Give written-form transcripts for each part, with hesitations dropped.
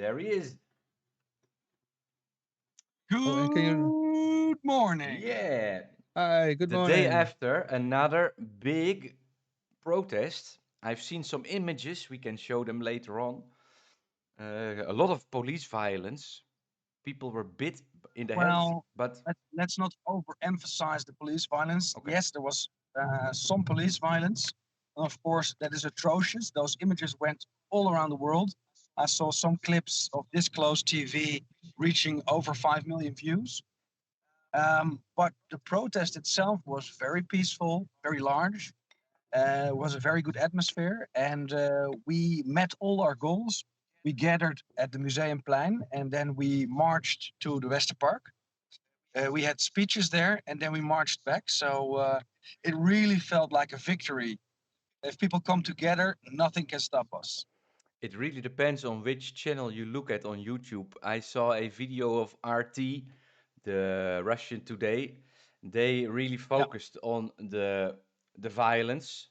There he is. Oh, and can you? Good morning. Yeah. Hi, good The day morning. after another big protest. I've seen some images. We can show them later on. A lot of police violence. People were bit in the head, Well, but let's not overemphasize the police violence. okay. Yes, there was some police violence. And of course, that is atrocious. Those images went all around the world. I saw some clips of this close TV reaching over 5 million views. But the protest itself was very peaceful, very large. Was a very good atmosphere, and we met all our goals. We gathered at the Museumplein, and then we marched to the Westerpark. We had speeches there, and then we marched back. So it really felt like a victory. If people come together, nothing can stop us. It really depends on which channel you look at on YouTube. I saw a video of RT, the Russian Today. They really Yeah. focused on the violence.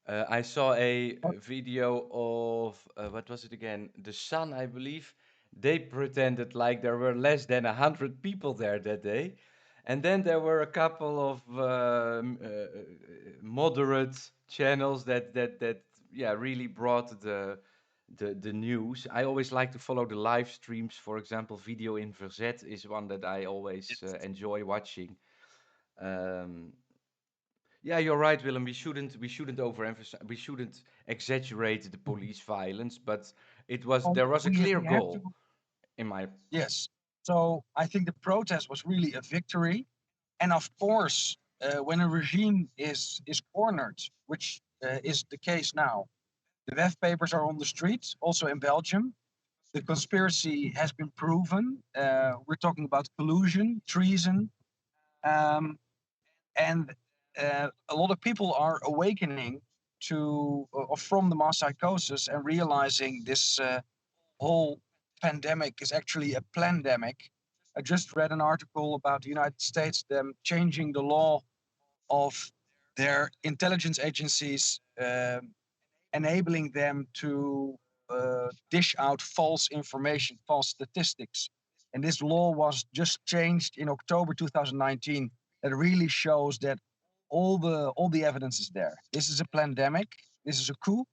I saw a video of what was it again? The Sun, I believe. They pretended like there were less than 100 people there that day, and then there were a couple of moderate channels that yeah really brought the news. I always like to follow the live streams. For example, Video in Verzet is one that I always enjoy watching. Um, yeah, you're right, Willem. We shouldn't overemphasize. We shouldn't exaggerate the police violence, but there was a clear We have to. goal in my. Yes. So I think the protest was really a victory. And of course, when a regime is cornered, which is the case now, the WEF papers are on the streets, also in Belgium. The conspiracy has been proven. We're talking about collusion, treason, um, and a lot of people are awakening to from the mass psychosis and realizing this whole pandemic is actually a plandemic. I just read an article about the United States, them changing the law of their intelligence agencies, enabling them to dish out false information, false statistics. And this law was just changed in October 2019. That really shows that all the evidence is there. This is a pandemic. This is a coup,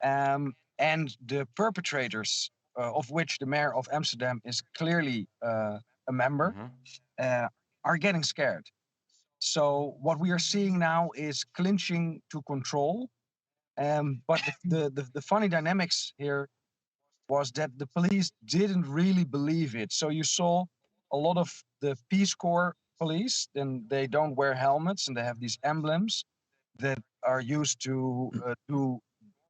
and the perpetrators, of which the mayor of Amsterdam is clearly a member, Mhm. uh, are getting scared. So what we are seeing now is clinching to control. But the funny dynamics here was that the police didn't really believe it. So you saw a lot of the Peace Corps police, then they don't wear helmets and they have these emblems that are used to do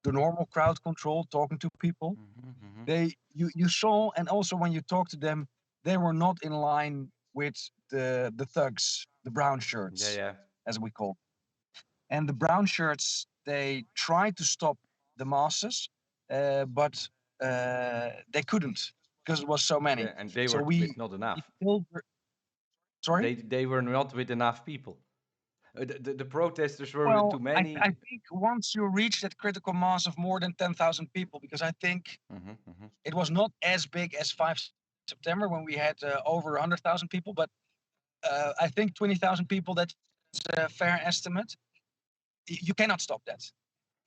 the normal crowd control, talking to people. Mhm. Mhm. You saw, and also when you talk to them, they were not in line with the thugs, the brown Yeah, shirts, yeah. as we call. And the brown shirts, they tried to stop the masses, but they couldn't because it was so many. Yeah, and they So were with not we enough. filtered. Sorry. They were not with enough people. The protesters were with too Well, I many. think once you reach that critical mass of more than 10,000 people, because I think Mhm. Mhm. it was not as big as 5 September when we had over 100,000 people, but I think 20,000 people, that's a fair estimate. You cannot stop that.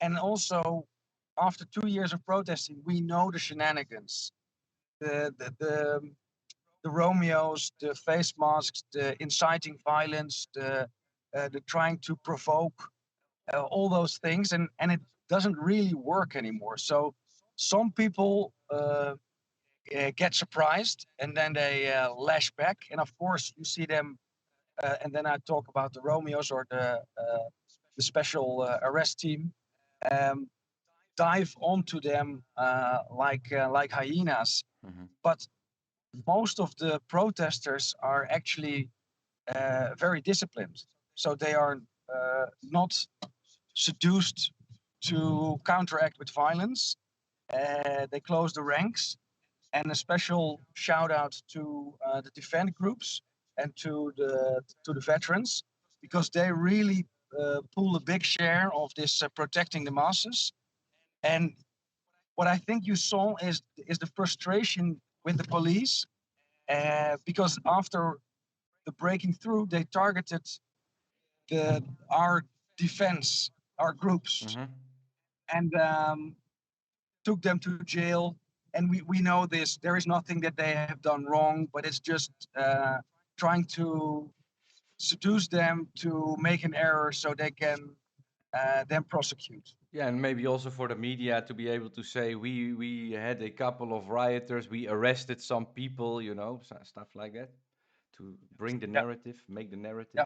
And also, after 2 years of protesting, we know the shenanigans, the Romeos, the face masks, the inciting violence, the trying to provoke, all those things, and it doesn't really work anymore. So some people get surprised and then they lash back, and of course you see them. And then I talk about the Romeos or the special arrest team. Um, Dive onto them like hyenas. Mhm. But most of the protesters are actually very disciplined, so they are not seduced to counteract with violence. They close the ranks, and a special shout out to the defend groups and to the veterans, because they really pull a big share of this protecting the masses. And what I think you saw is the frustration with the police, because after the breaking through, they targeted our defense, our groups, Mm-hmm. and took them to jail. And we know this. There is nothing that they have done wrong, but it's just trying to seduce them to make an error so they can then prosecute. Yeah, and maybe also for the media to be able to say we had a couple of rioters, we arrested some people, you know, stuff like that, to bring the Yeah, narrative, make the narrative. yeah.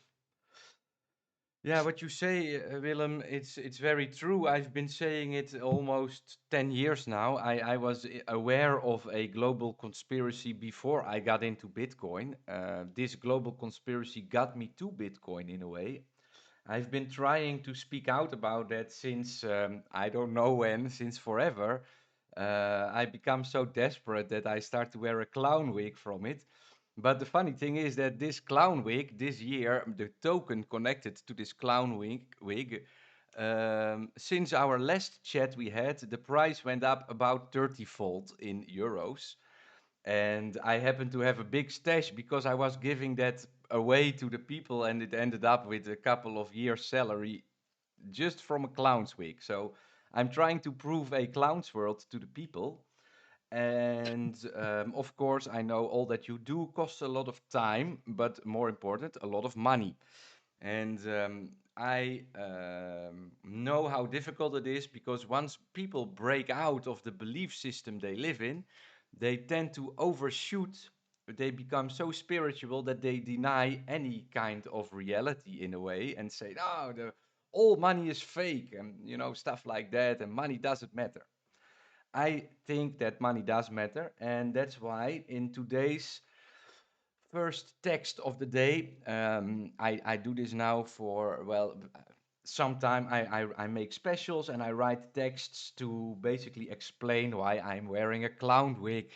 Yeah, what you say, Willem, it's very true. I've been saying it almost 10 years now. I was aware of a global conspiracy before I got into Bitcoin. This global conspiracy got me to Bitcoin in a way. I've been trying to speak out about that since I don't know when, since forever. I become so desperate that I start to wear a clown wig from it. But the funny thing is that this clown wig this year, the token connected to this clown wig, since our last chat we had, the price went up about 30-fold in euros. And I happened to have a big stash because I was giving that away to the people, and it ended up with a couple of years' salary just from a clown's wig. So I'm trying to prove a clown's world to the people. And of course, I know all that you do costs a lot of time, but more important, a lot of money. And I know how difficult it is because once people break out of the belief system they live in, they tend to overshoot. They become so spiritual that they deny any kind of reality in a way and say, no, all money is fake, and you know, stuff like that, and money doesn't matter. I think that money does matter, and that's why in today's first text of the day, I do this now for, well, sometime I make specials and I write texts to basically explain why I'm wearing a clown wig.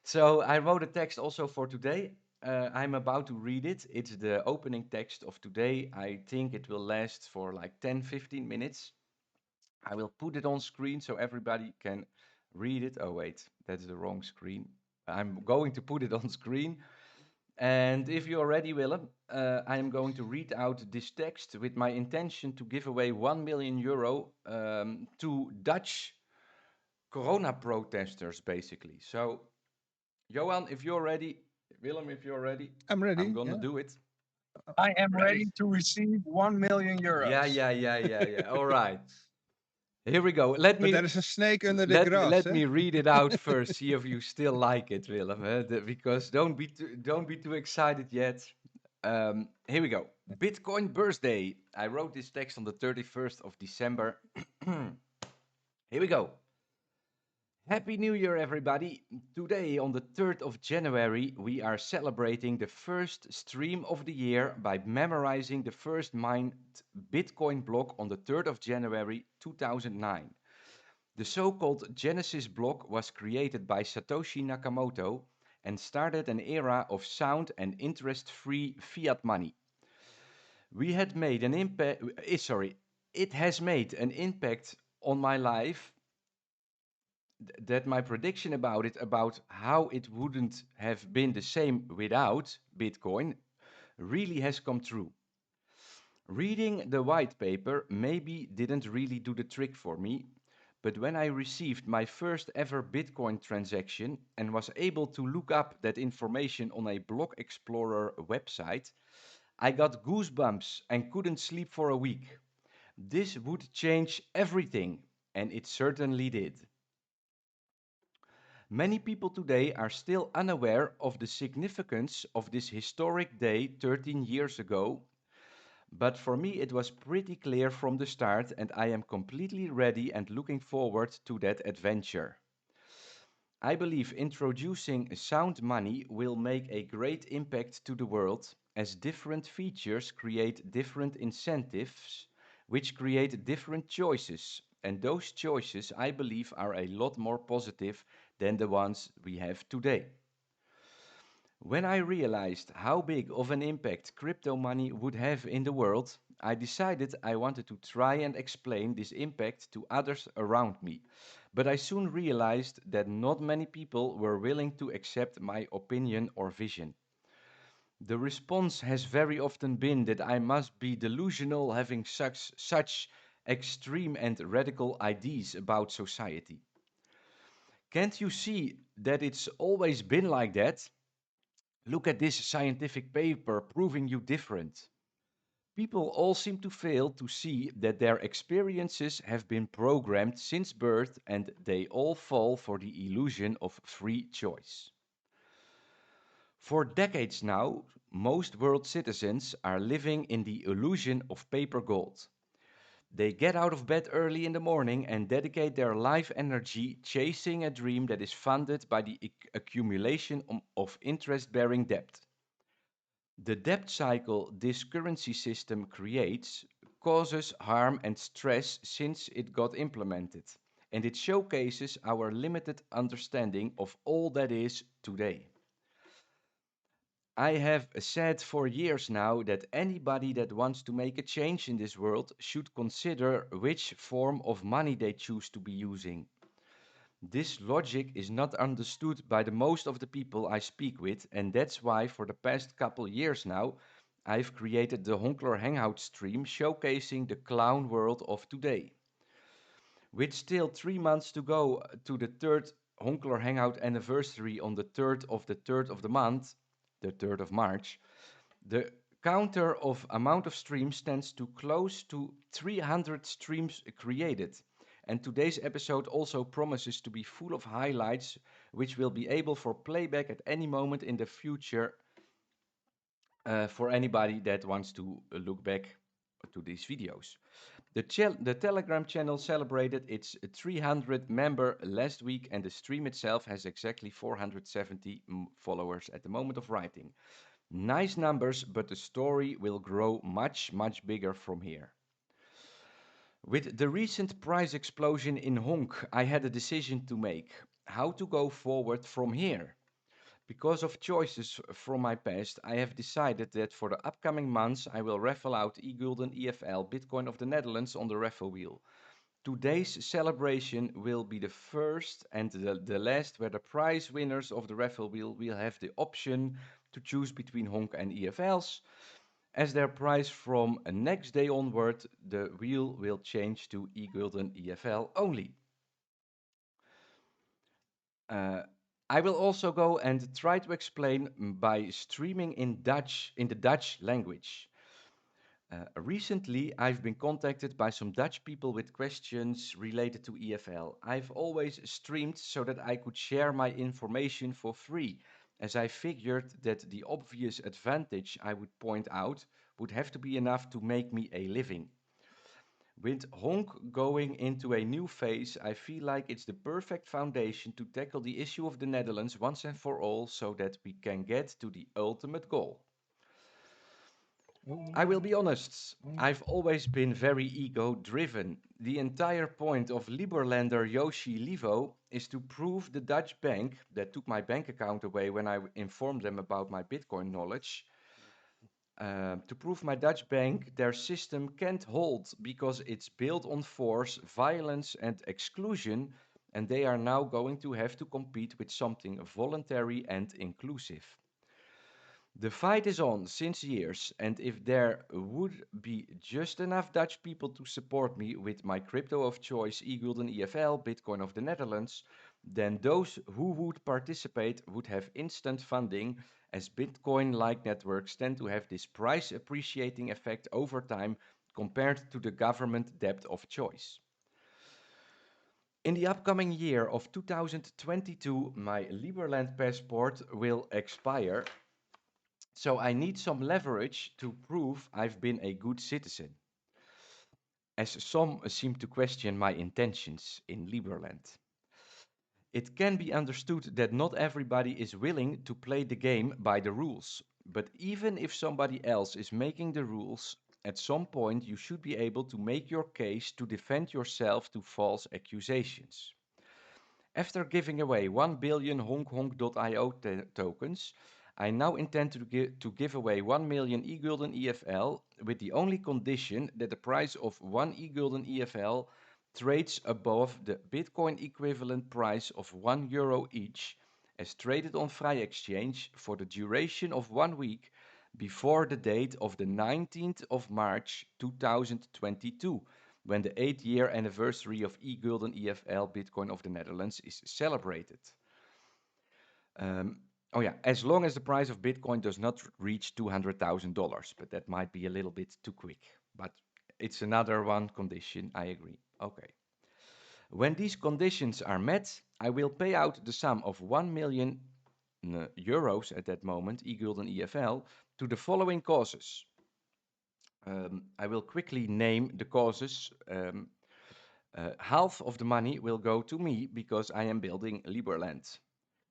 So I wrote a text also for today. I'm about to read it. It's the opening text of today. I think it will last for like 10-15 minutes. I will put it on screen so everybody can read it. Oh, wait, that's the wrong screen. I'm going to put it on screen. And if you're ready, Willem, I am going to read out this text with my intention to give away 1 million euro to Dutch corona protesters, basically. So, Johan, if you're ready, Willem, if you're ready, I'm ready. I'm going to Yeah. do it. I am ready to receive 1 million euros. Yeah. All right. Here we go. Let But me there is a snake under the grass. let Eh? me read it out first. See if you still like it, Willem. Because don't be too excited yet. Here we go. Bitcoin birthday. I wrote this text on the 31st of December. Here we go. Happy New Year, everybody. Today, on the 3rd of January, we are celebrating the first stream of the year by memorizing the first mined Bitcoin block on the 3rd of January 2009. The so-called Genesis block was created by Satoshi Nakamoto and started an era of sound and interest-free fiat money. We had made an impact. It has made an impact on my life that my prediction about it, about how it wouldn't have been the same without Bitcoin, really has come true. Reading the white paper maybe didn't really do the trick for me, but when I received my first ever Bitcoin transaction and was able to look up that information on a Block Explorer website, I got goosebumps and couldn't sleep for a week. This would change everything, and it certainly did. Many people today are still unaware of the significance of this historic day 13 years ago, but for me it was pretty clear from the start, and I am completely ready and looking forward to that adventure. I believe introducing sound money will make a great impact to the world, as different features create different incentives, which create different choices. And those choices, I believe, are a lot more positive than the ones we have today. When I realized how big of an impact crypto money would have in the world, I decided I wanted to try and explain this impact to others around me. But I soon realized that not many people were willing to accept my opinion or vision. The response has very often been that I must be delusional having such extreme and radical ideas about society. Can't you see that it's always been like that? Look at this scientific paper proving you different. People all seem to fail to see that their experiences have been programmed since birth and they all fall for the illusion of free choice. For decades now, most world citizens are living in the illusion of paper gold. They get out of bed early in the morning and dedicate their life energy chasing a dream that is funded by the accumulation of interest bearing debt. The debt cycle this currency system creates causes harm and stress since it got implemented, and it showcases our limited understanding of all that is today. I have said for years now that anybody that wants to make a change in this world should consider which form of money they choose to be using. This logic is not understood by the most of the people I speak with, and that's why for the past couple years now, I've created the Honkler Hangout stream showcasing the clown world of today. With still 3 months to go to the third Honkler Hangout anniversary on the 3rd of the month, the 3rd of March, the counter of amount of streams stands to close to 300 streams created. And today's episode also promises to be full of highlights, which will be able for playback at any moment in the future for anybody that wants to look back to these videos. The Telegram channel celebrated its 300 member last week, and the stream itself has exactly 470 followers at the moment of writing. Nice numbers, but the story will grow much, much bigger from here. With the recent price explosion in Honk, I had a decision to make. How to go forward from here? Because of choices from my past, I have decided that for the upcoming months I will raffle out E-gulden EFL Bitcoin of the Netherlands on the raffle wheel. Today's celebration will be the first and the last where the prize winners of the raffle wheel will have the option to choose between Honk and EFLs. As their price from next day onward, the wheel will change to E-gulden EFL only. Uh, I will also go and try to explain by streaming in the Dutch language. Recently, I've been contacted by some Dutch people with questions related to EFL. I've always streamed so that I could share my information for free, as I figured that the obvious advantage I would point out would have to be enough to make me a living. With Honk going into a new phase, I feel like it's the perfect foundation to tackle the issue of the Netherlands once and for all so that we can get to the ultimate goal. I will be honest, I've always been very ego driven. The entire point of Liberlander Yoshi Livo is to prove the Dutch bank that took my bank account away when I informed them about my Bitcoin knowledge. To prove my Dutch bank their system can't hold because it's built on force, violence, and exclusion, and they are now going to have to compete with something voluntary and inclusive. The fight is on since years, and if there would be just enough Dutch people to support me with my crypto of choice, E-gulden EFL, Bitcoin of the Netherlands, then those who would participate would have instant funding, as Bitcoin-like networks tend to have this price appreciating effect over time compared to the government debt of choice. In the upcoming year of 2022, my Liberland passport will expire, so I need some leverage to prove I've been a good citizen, as some seem to question my intentions in Liberland. It can be understood that not everybody is willing to play the game by the rules, but even if somebody else is making the rules, at some point you should be able to make your case to defend yourself to false accusations. After giving away 1 billion honkhonk.io tokens, I now intend to give away 1 million E-gulden EFL with the only condition that the price of 1 E-gulden EFL trades above the Bitcoin equivalent price of €1 each, as traded on Vrij Exchange for the duration of 1 week before the date of the 19th of March 2022, when the 8-year anniversary of E-gulden EFL Bitcoin of the Netherlands is celebrated. As long as the price of Bitcoin does not reach $200,000, but that might be a little bit too quick. But it's another one condition, I agree. Okay. When these conditions are met, I will pay out the sum of 1 million euros at that moment, E-gulden EFL, to the following causes. I will quickly name the causes. Half of the money will go to me because I am building Liberland.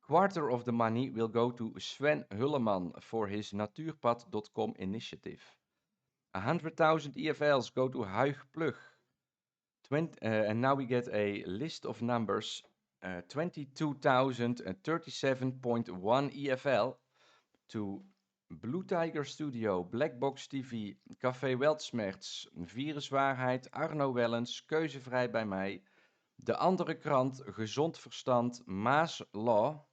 Quarter of the money will go to Sven Hulleman for his natuurpad.com initiative. 100,000 EFLs go to Huig Plug. And now we get a list of numbers. 22,037.1 EFL to Blue Tiger Studio, Black Box TV, Café Weltsmerts, Viruswaarheid, Arno Wellens, Keuzevrij bij mij, De Andere Krant, Gezond Verstand, Maas Law,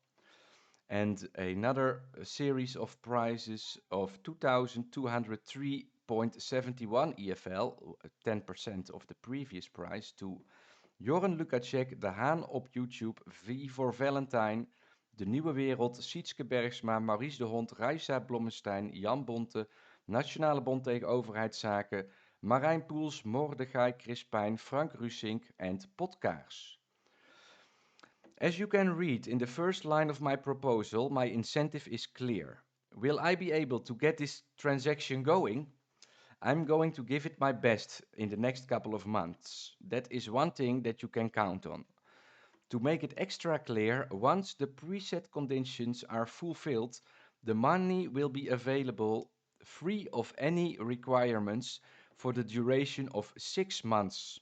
and another series of prizes of 2,203.71 EFL, 10% of the previous price, to Joren Lukacek, De Haan op YouTube, V voor Valentine, De Nieuwe Wereld, Sietske Bergsma, Maurice de Hond, Raisa Blommestein, Jan Bonte, Nationale Bond tegen Overheidszaken, Marijn Poels, Mordechai Crispijn, Frank Rusink and Podkaars. As you can read in the first line of my proposal, my incentive is clear. Will I be able to get this transaction going? I'm going to give it my best in the next couple of months. That is one thing that you can count on. To make it extra clear, once the preset conditions are fulfilled, the money will be available free of any requirements for the duration of 6 months.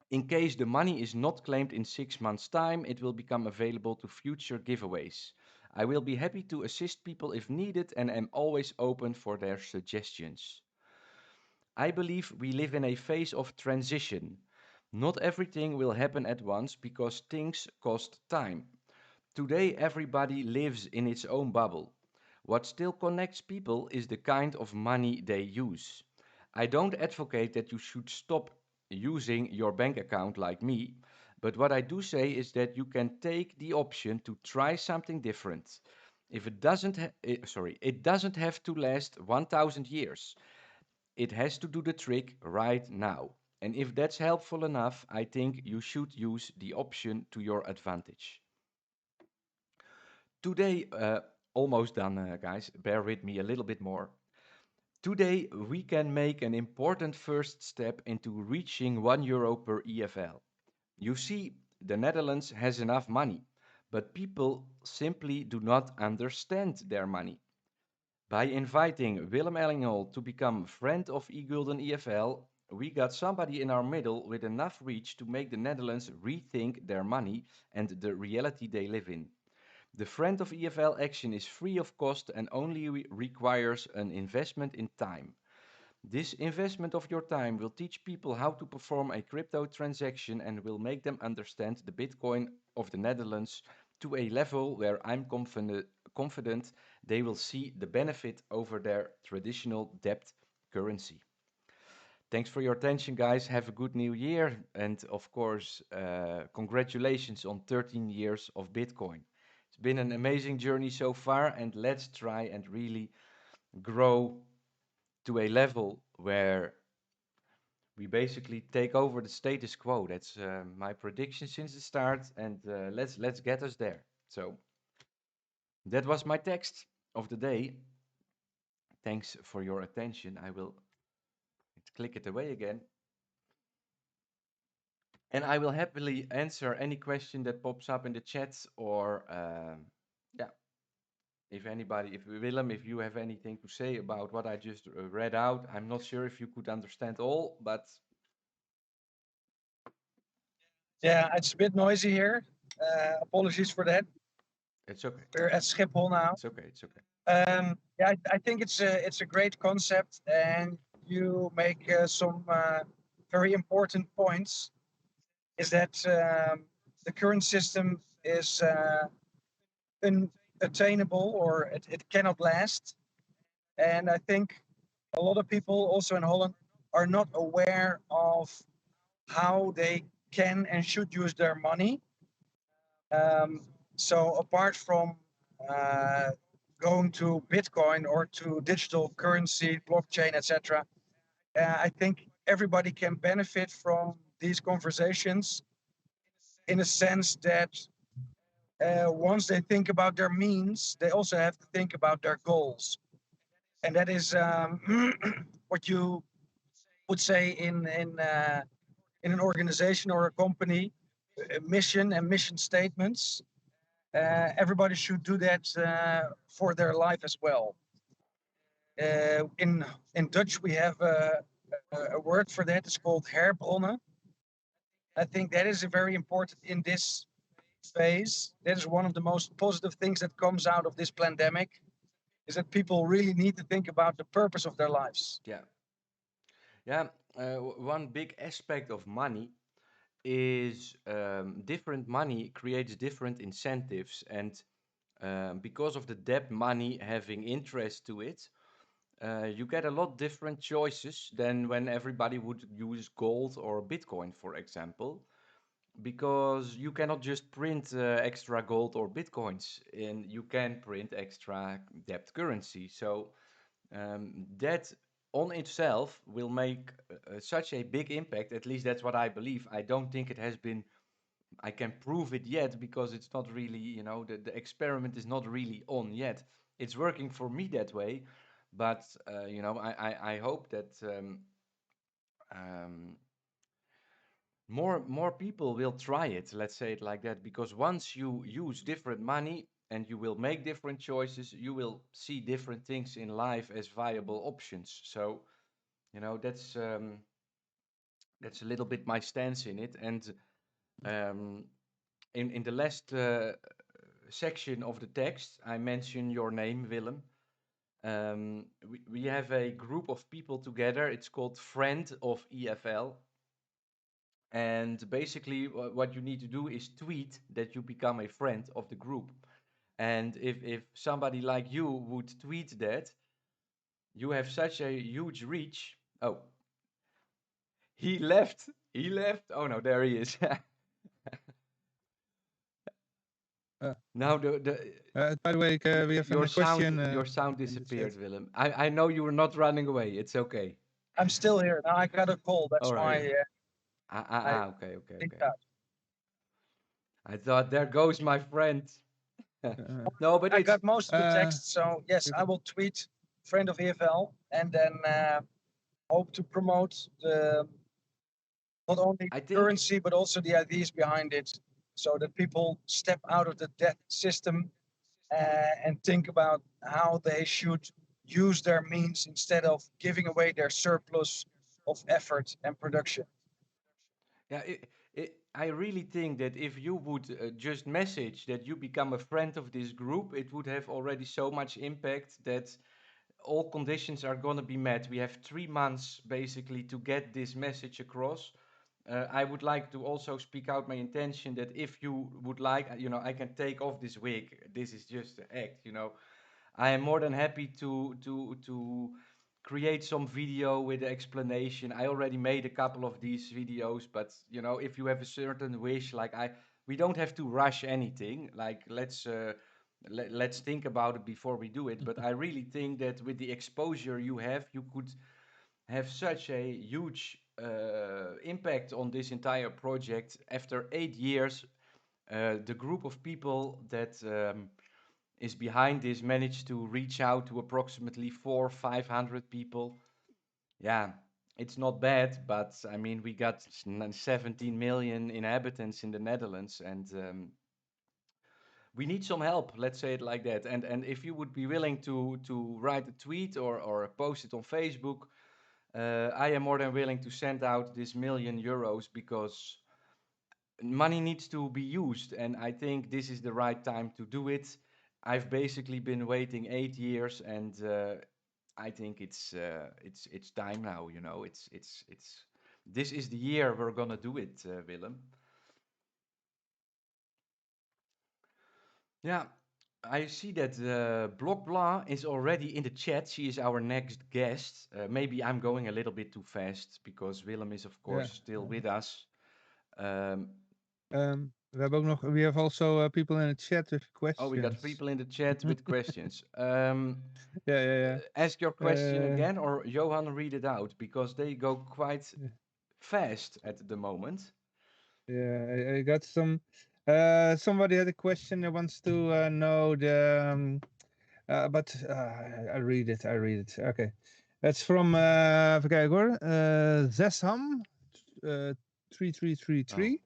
In case the money is not claimed in 6 months' time, it will become available to future giveaways. I will be happy to assist people if needed and am always open for their suggestions. I believe we live in a phase of transition. Not everything will happen at once because things cost time. Today everybody lives in its own bubble. What still connects people is the kind of money they use. I don't advocate that you should stop using your bank account like me, but what I do say is that you can take the option to try something different. If it doesn't it doesn't have to last 1000 years. It has to do the trick right now. And if that's helpful enough, I think you should use the option to your advantage. Today, almost done, guys. Bear with me a little bit more. Today, we can make an important first step into reaching €1 per EFL. You see, the Netherlands has enough money, but people simply do not understand their money. By inviting Willem Engel to become friend of E-gulden EFL, we got somebody in our middle with enough reach to make the Netherlands rethink their money and the reality they live in. The friend of EFL action is free of cost and only requires an investment in time. This investment of your time will teach people how to perform a crypto transaction and will make them understand the Bitcoin of the Netherlands to a level where I'm confident they will see the benefit over their traditional debt currency. Thanks for your attention, guys. Have a good new year. And of course, congratulations on 13 years of Bitcoin. It's been an amazing journey so far, and let's try and really grow to a level where we basically take over the status quo. That's my prediction since the start, and let's get us there. So that was my text of the day. Thanks for your attention. I will click it away again. And I will happily answer any question that pops up in the chat or, if Willem, if you have anything to say about what I just read out. I'm not sure if you could understand all, but... Yeah, it's a bit noisy here. Apologies for that. It's okay. We're at Schiphol now. It's okay. It's okay. I think it's a great concept, and you make some very important points is that the current system is unattainable, or it cannot last. And I think a lot of people also in Holland are not aware of how they can and should use their money. So apart from going to Bitcoin or to digital currency, blockchain, etc., I think everybody can benefit from these conversations in a sense that once they think about their means, they also have to think about their goals. And that is what you would say in an organization or a company, mission and mission statements. Everybody should do that for their life as well. In Dutch, we have a word for that. It's called herbronnen. I think that is very important in this phase. That is one of the most positive things that comes out of this pandemic, is that people really need to think about the purpose of their lives. Yeah. Yeah. One big aspect of money is different money creates different incentives, and because of the debt money having interest to it, you get a lot different choices than when everybody would use gold or Bitcoin, for example, because you cannot just print extra gold or Bitcoins, and you can print extra debt currency. So that on itself will make such a big impact. At least that's what I believe. I don't think it has been, I can prove it yet, because it's not really, the experiment is not really on yet. It's working for me that way, but I hope that um, more people will try it. Let's say it like that, because once you use different money and you will make different choices, you will see different things in life as viable options. So that's a little bit my stance in it. And um, in the last section of the text, I mention your name, Willem. We have a group of people together. It's called Friend of EFL. And basically, what you need to do is tweet that you become a friend of the group. And if somebody like you would tweet that, you have such a huge reach. Oh, he left. He left. Oh no, there he is. Uh, Now the by the way, we have a question. your sound In the disappeared, chat. Willem. I know you were not running away. It's okay. I'm still here. Now I got a call. That's All right. why I Okay, okay, think okay. that. I thought, there goes my friend. Uh, No, but I it's got most of the uh, text. So yes, if- I will tweet friend of EFL and then hope to promote not only I think currency but also the ideas behind it, so that people step out of the debt system and think about how they should use their means instead of giving away their surplus of effort and production. Yeah, I really think that if you would just message that you become a friend of this group, it would have already so much impact that all conditions are going to be met. We have 3 months basically to get this message across. I would like to also speak out my intention that if you would like, I can take off this wig. This is just an act. I am more than happy to create some video with the explanation. I already made a couple of these videos, but if you have a certain wish, like we don't have to rush anything. Like let's think about it before we do it. But I really think that with the exposure you have, you could have such a huge impact on this entire project. After 8 years, the group of people that is behind this managed to reach out to approximately 500 people. Yeah, it's not bad, but I mean, we got 17 million inhabitants in the Netherlands, and we need some help. Let's say it like that. And if you would be willing to write a tweet or post it on Facebook, I am more than willing to send out this €1,000,000, because money needs to be used, and I think this is the right time to do it. I've basically been waiting 8 years, and I think it's time now. It's this is the year we're gonna do it, Willem. Yeah, I see that Blockbla is already in the chat. She is our next guest. Maybe I'm going a little bit too fast because Willem is, of course, still with us. We have also people in the chat with questions. Oh, we got people in the chat with questions. Yeah. Ask your question again, or Johan read it out, because they go quite fast at the moment. Yeah, I got some. Somebody had a question that wants to know the. But I read it. Okay, that's from even kijken hoor. Zesham 3333.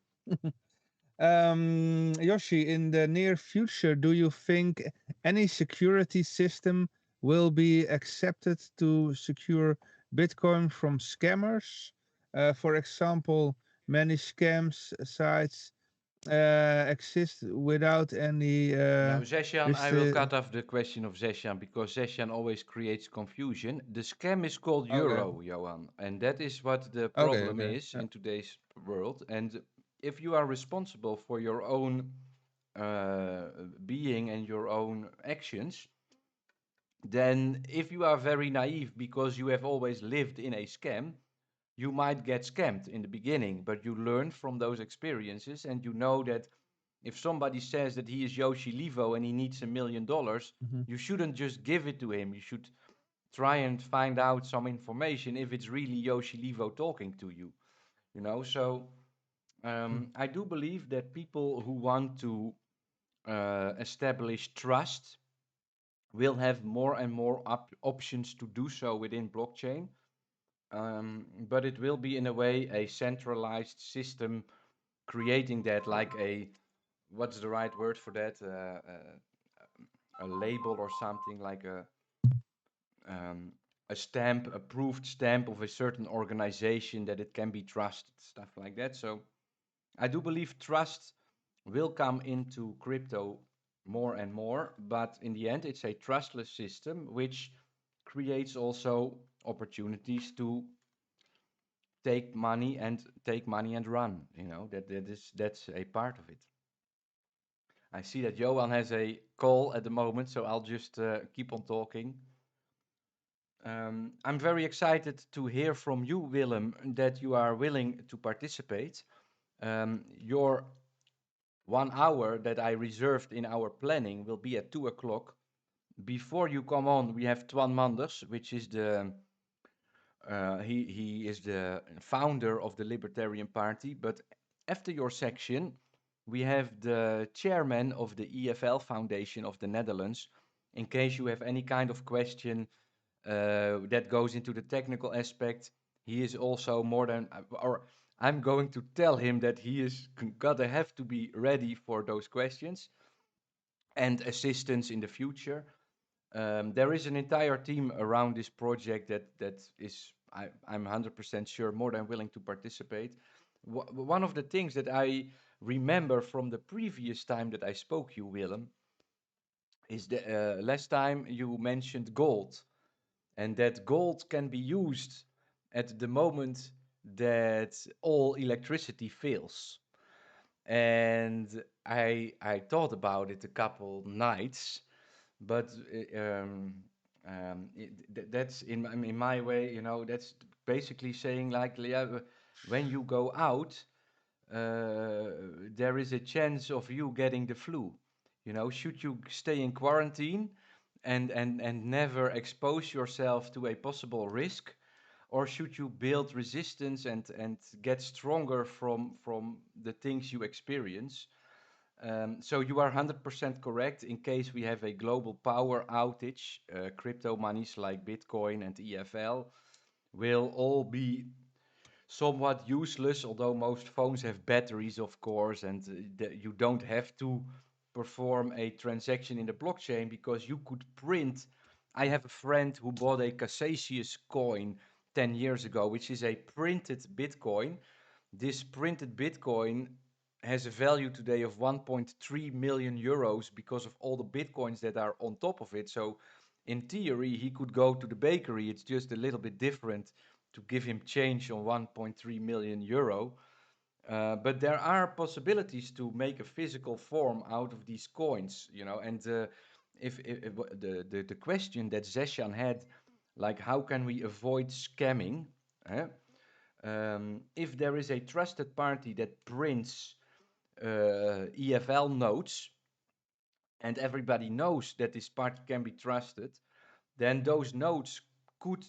Yoshi, in the near future, do you think any security system will be accepted to secure Bitcoin from scammers? For example, many scams sites exist without any. Now, Zeshan, I will cut off the question of Zeshan because Zeshan always creates confusion. The scam is called Euro, Johan, and that is what the problem is in today's world. And if you are responsible for your own being and your own actions, then if you are very naive because you have always lived in a scam, you might get scammed in the beginning, but you learn from those experiences and you know that if somebody says that he is Yoshi Livo and he needs $1 million, you shouldn't just give it to him. You should try and find out some information if it's really Yoshi Livo talking to you. You know, so I do believe that people who want to establish trust will have more and more options to do so within blockchain. But it will be in a way a centralized system creating that, like a, what's the right word for that? A label or something, like a stamp, approved stamp of a certain organization that it can be trusted, stuff like that. So I do believe trust will come into crypto more and more, but in the end, it's a trustless system which creates also opportunities to take money and run. You know, that's a part of it. I see that Johan has a call at the moment, so I'll just keep on talking. I'm very excited to hear from you, Willem, that you are willing to participate. Your 1 hour that I reserved in our planning will be at 2 o'clock. Before you come on, we have Twan Manders, which is he is the founder of the Libertarian Party. But after your section, we have the chairman of the EFL Foundation of the Netherlands. In case you have any kind of question that goes into the technical aspect, he is also more than, or I'm going to tell him that he is gonna have to be ready for those questions and assistance in the future. There is an entire team around this project that is, I'm 100% sure, more than willing to participate. One of the things that I remember from the previous time that I spoke you, Willem, is the last time you mentioned gold, and that gold can be used at the moment that all electricity fails. And I thought about it a couple nights, but that's in my way, you know, that's basically saying like, yeah, when you go out, there is a chance of you getting the flu. You know, should you stay in quarantine and never expose yourself to a possible risk, or should you build resistance and get stronger from the things you experience? So you are 100% correct. In case we have a global power outage, crypto monies like Bitcoin and EFL will all be somewhat useless, although most phones have batteries, of course, and you don't have to perform a transaction in the blockchain because you could print. I have a friend who bought a Cassius coin 10 years ago, which is a printed Bitcoin. This printed Bitcoin has a value today of 1.3 million euros because of all the Bitcoins that are on top of it. So in theory, he could go to the bakery. It's just a little bit different to give him change on 1.3 million euro. But there are possibilities to make a physical form out of these coins, you know. And if the question that Zeshan had, like how can we avoid scamming? Eh? If there is a trusted party that prints EFL notes, and everybody knows that this party can be trusted, then those notes could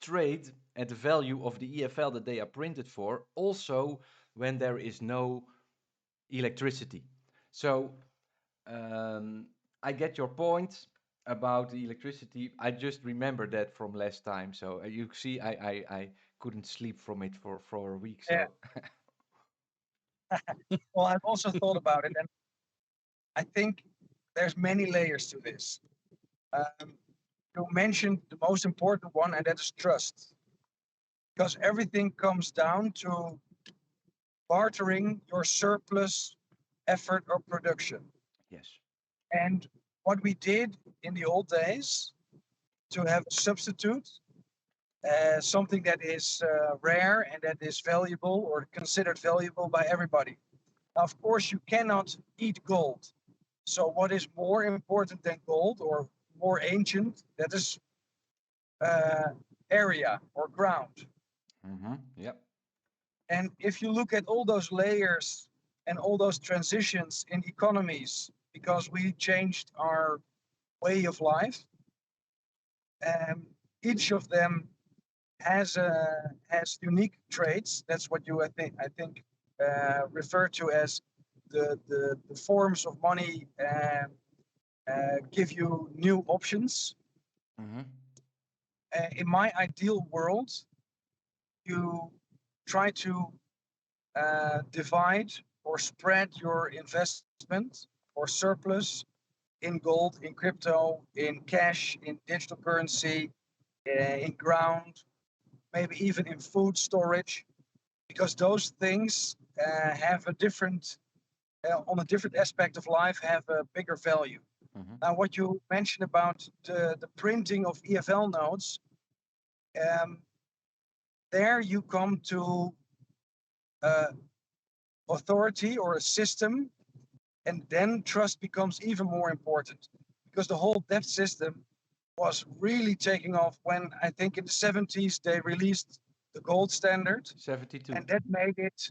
trade at the value of the EFL that they are printed for, also when there is no electricity. So I get your point about the electricity. I just remember that from last time. So you see, I couldn't sleep from it for a week. Yeah. So Well, I've also thought about it, and I think there's many layers to this. You mentioned the most important one, and that is trust. Because everything comes down to bartering your surplus effort or production. yes. And what we did in the old days to have a substitute, something that is rare and that is valuable or considered valuable by everybody. Now, of course, you cannot eat gold. So what is more important than gold or more ancient? That is area or ground. Yep. And if you look at all those layers and all those transitions in economies, because we changed our way of life, each of them has unique traits. That's what you I think refer to as the forms of money give you new options. In my ideal world, you try to divide or spread your investment or surplus in gold, in crypto, in cash, in digital currency, in ground, maybe even in food storage, because those things have a different, on a different aspect of life, have a bigger value. Now, what you mentioned about the printing of EFL notes, there you come to authority or a system, and then trust becomes even more important, because the whole debt system was really taking off when I think in the 70s they released the gold standard, 72. and that made it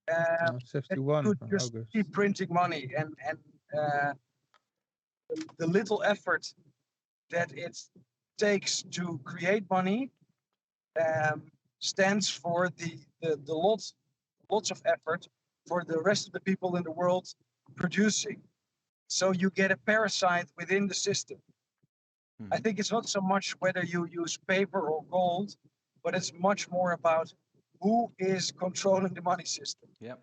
that you 71 could just August. keep printing money, and the little effort that it takes to create money stands for the lots of effort for the rest of the people in the world producing. So you get a parasite within the system. I think it's not so much whether you use paper or gold, but it's much more about who is controlling the money system. Yep.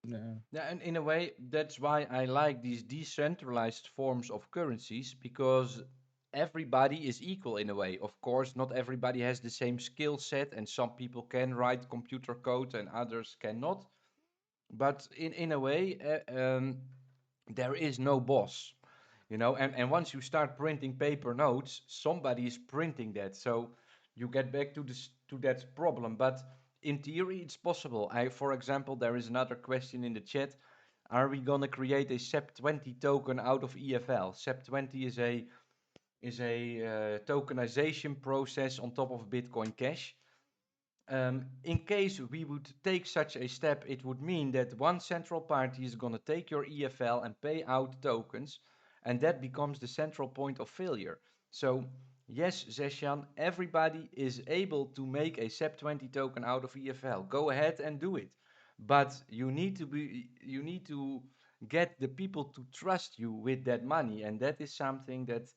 Yeah. Yeah, and in a way, that's why I like these decentralized forms of currencies, because everybody is equal in a way. Of course, not everybody has the same skill set, and some people can write computer code and others cannot. But in a way, there is no boss, you know. And once you start printing paper notes, somebody is printing that. So you get back to this to that problem. But in theory, it's possible. For example, there is another question in the chat. Are we gonna create a SEP20 token out of EFL? SEP20 is a tokenization process on top of Bitcoin Cash. In case we would take such a step, it would mean that one central party is going to take your EFL and pay out tokens, and that becomes the central point of failure. So, yes, Zeshan, everybody is able to make a SEP20 token out of EFL. Go ahead and do it. But you need to get the people to trust you with that money, and that is something that,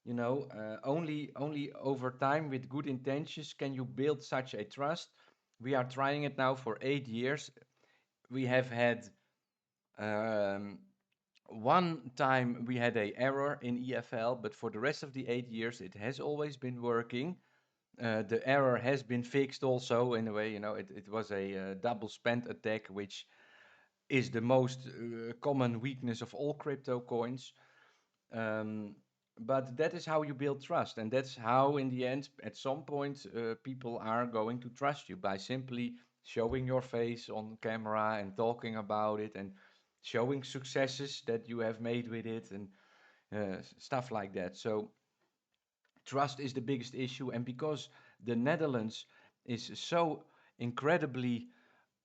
you know, only over time with good intentions can you build such a trust. We are trying it now for 8 years. We have had um, one time we had a error in EFL, but for the rest of the 8 years it has always been working. The error has been fixed also in a way. You know, it was a double spend attack, which is the most common weakness of all crypto coins. Um, but that is how you build trust, and that's how, in the end, at some point, people are going to trust you by simply showing your face on camera and talking about it and showing successes that you have made with it and stuff like that. So trust is the biggest issue, and because the Netherlands is so incredibly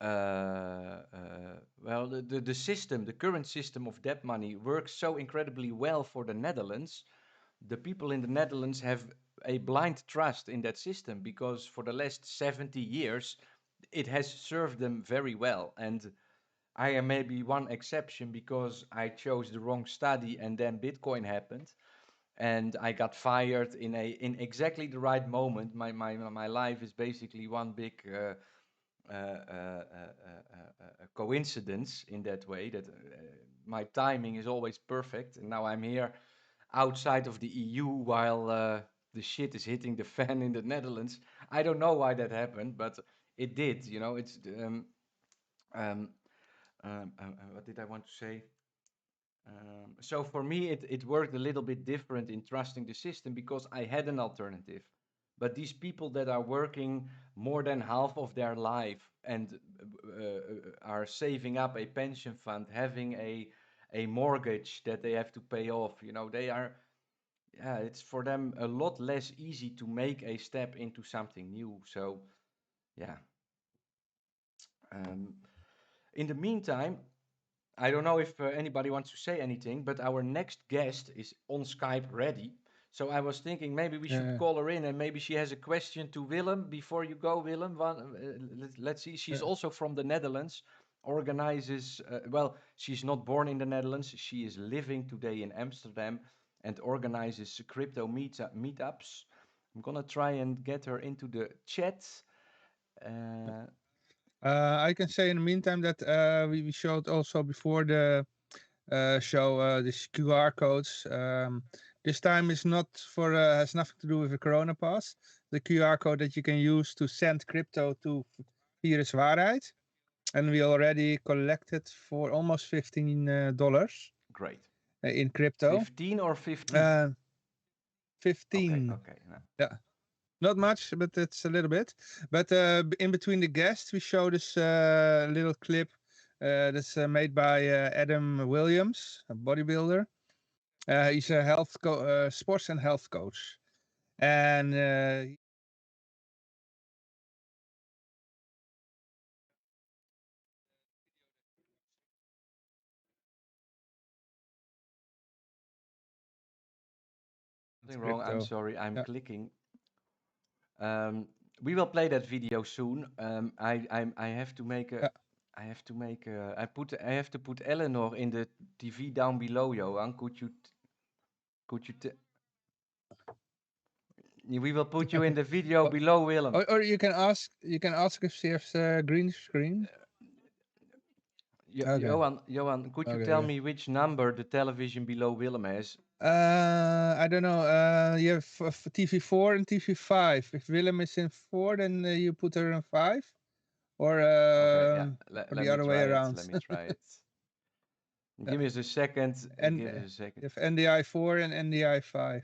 well, the system, the current system of debt money works so incredibly well for the Netherlands. The people in the Netherlands have a blind trust in that system because for the last 70 years it has served them very well. And I am maybe one exception because I chose the wrong study and then Bitcoin happened and I got fired in exactly the right moment. My life is basically one big a coincidence in that way that my timing is always perfect, and now I'm here outside of the EU while the shit is hitting the fan in the Netherlands. I don't know why that happened, but it did. You know, it's um, what did I want to say? So for me, it worked a little bit different in trusting the system because I had an alternative. But these people that are working more than half of their life and are saving up a pension fund, having a mortgage that they have to pay off, you know, they are, yeah, it's for them a lot less easy to make a step into something new. So, yeah. Um, in the meantime, I don't know if anybody wants to say anything, but our next guest is on Skype ready. So I was thinking maybe we should call her in and maybe she has a question to Willem before you go, Willem. Let's see. She's also from the Netherlands, organizes, well, she's not born in the Netherlands. She is living today in Amsterdam and organizes crypto meetups. I'm going to try and get her into the chat. I can say in the meantime that we showed also before the show these QR codes. This time is not for has nothing to do with the Corona Pass. The QR code that you can use to send crypto to Viruswaarheid, and we already collected for almost $15 Great. in crypto. 15 or 15? 15. Okay. No. Yeah. Not much, but it's a little bit. But in between the guests, we show this little clip that's made by Adam Williams, a bodybuilder. He's a sports and health coach. And Something wrong. I'm sorry. I'm Yeah. clicking. We will play that video soon. I have to make a. Yeah. I have to make a. I have to put Eleanor in the TV down below, Johan. Could you? We will put you in the video below, Willem. Or you can ask. You can ask if she has a green screen. Okay. Johan, could you tell me which number the television below Willem has? I don't know. You have TV4 and TV5. If Willem is in 4, then you put her in 5. Or, Okay, yeah. or the other way around. Let me try it. Give us a second. And give us a second. you have NDI4 and NDI5.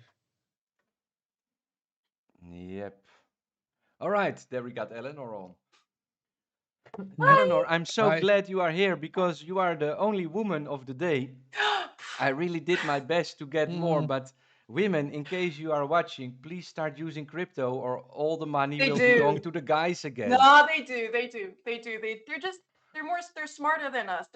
Yep. All right, there we got Eleanor on. Hi. Eleanor, I'm so glad you are here because you are the only woman of the day. I really did my best to get more, but women, in case you are watching, please start using crypto or all the money will belong to the guys again. No, they do. They're smarter than us.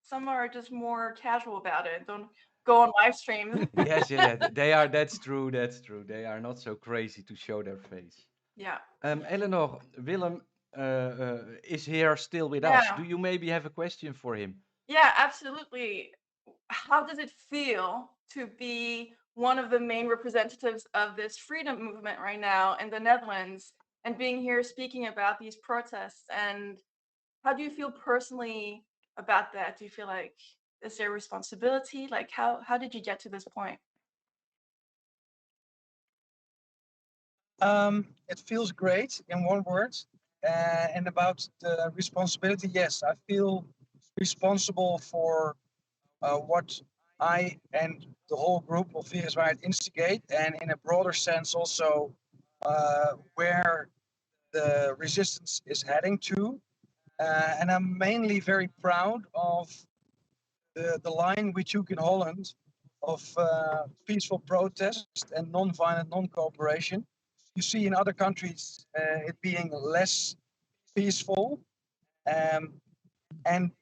Some are just more casual about it. Don't go on live streams. Yes, they are. That's true. They are not so crazy to show their face. Yeah. Eleanor, Willem is here still with us. Do you maybe have a question for him? Yeah, absolutely. How does it feel to be one of the main representatives of this freedom movement right now in the Netherlands and being here speaking about these protests? And how do you feel personally about that? Do you feel like is there responsibility? Like how did you get to this point? It feels great in one word. And about the responsibility, yes, I feel responsible for what I and the whole group of Viruswaarheid instigate, and in a broader sense also where the resistance is heading to. And I'm mainly very proud of the line we took in Holland of peaceful protest and non-violent non-cooperation. You see in other countries it being less peaceful, and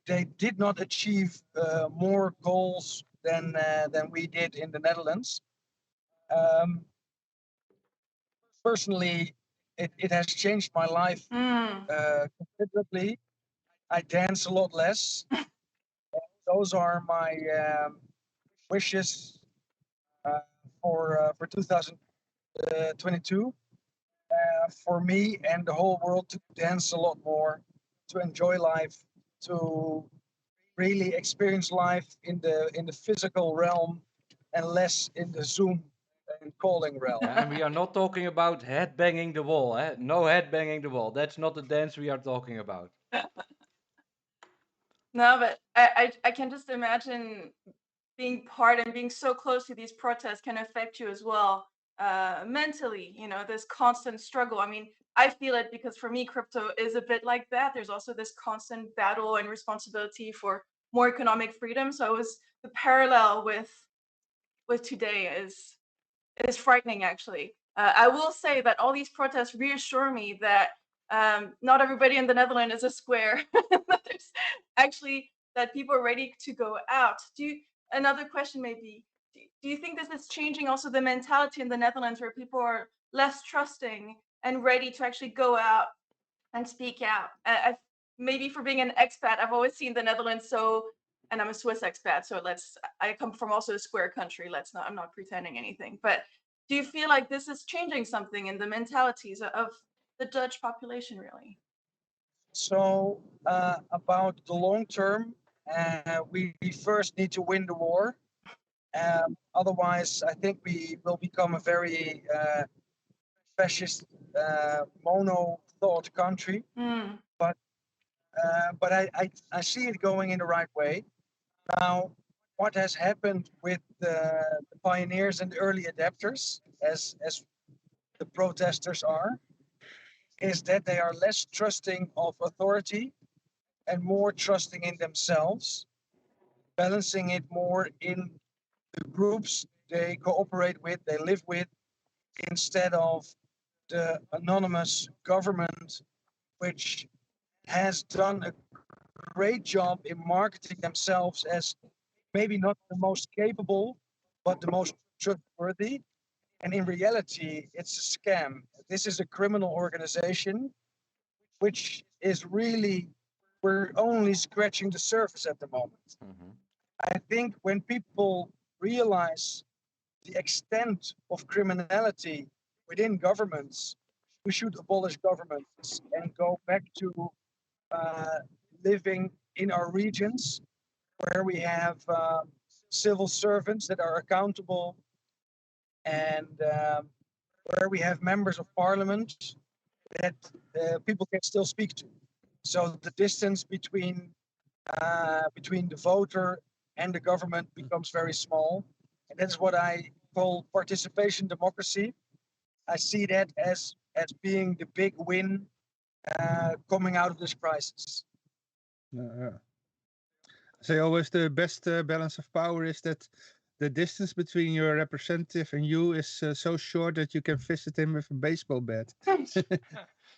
they did not achieve more goals than we did in the Netherlands. Personally, it has changed my life considerably. I dance a lot less. Those are my wishes for 2022. For me and the whole world to dance a lot more, to enjoy life, to really experience life in the physical realm and less in the Zoom and calling realm. And we are not talking about head banging the wall. Eh? No head banging the wall. That's not the dance we are talking about. No, but I can just imagine being part and being so close to these protests can affect you as well mentally, you know, this constant struggle. I mean, I feel it because for me, crypto is a bit like that. There's also this constant battle and responsibility for more economic freedom. So it was the parallel with today is frightening, actually. I will say that all these protests reassure me that not everybody in the Netherlands is a square. That there's actually that people are ready to go out. Another question maybe, do you think this is changing also the mentality in the Netherlands where people are less trusting and ready to actually go out and speak out? Maybe for being an expat, I've always seen the Netherlands and I'm a Swiss expat, so I come from also a square country. I'm not pretending anything. But do you feel like this is changing something in the mentalities of the Dutch population, really? So about the long term, we first need to win the war. Otherwise, I think we will become a very fascist, mono thought country. But I see it going in the right way. Now, what has happened with the pioneers and the early adapters, as the protesters are, is that they are less trusting of authority and more trusting in themselves, balancing it more in the groups they cooperate with, they live with, instead of the anonymous government, which has done a great job in marketing themselves as maybe not the most capable, but the most trustworthy. And in reality, it's a scam. This is a criminal organization, which is really, we're only scratching the surface at the moment. I think when people realize the extent of criminality within governments, we should abolish governments and go back to living in our regions where we have civil servants that are accountable and where we have members of parliament that people can still speak to. So the distance between the voter and the government becomes very small. And that's what I call participation democracy. I see that as being the big win coming out of this crisis. Say always the best balance of power is that the distance between your representative and you is so short that you can visit him with a baseball bat.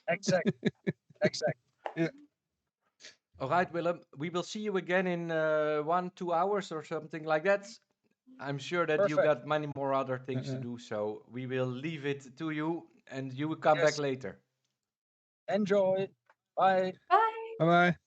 Exactly. Yeah. All right, Willem, we will see you again in 1-2 hours or something like that. I'm sure that you got many more other things to do, so we will leave it to you and you will come back later. Enjoy. Bye. Bye. Bye-bye.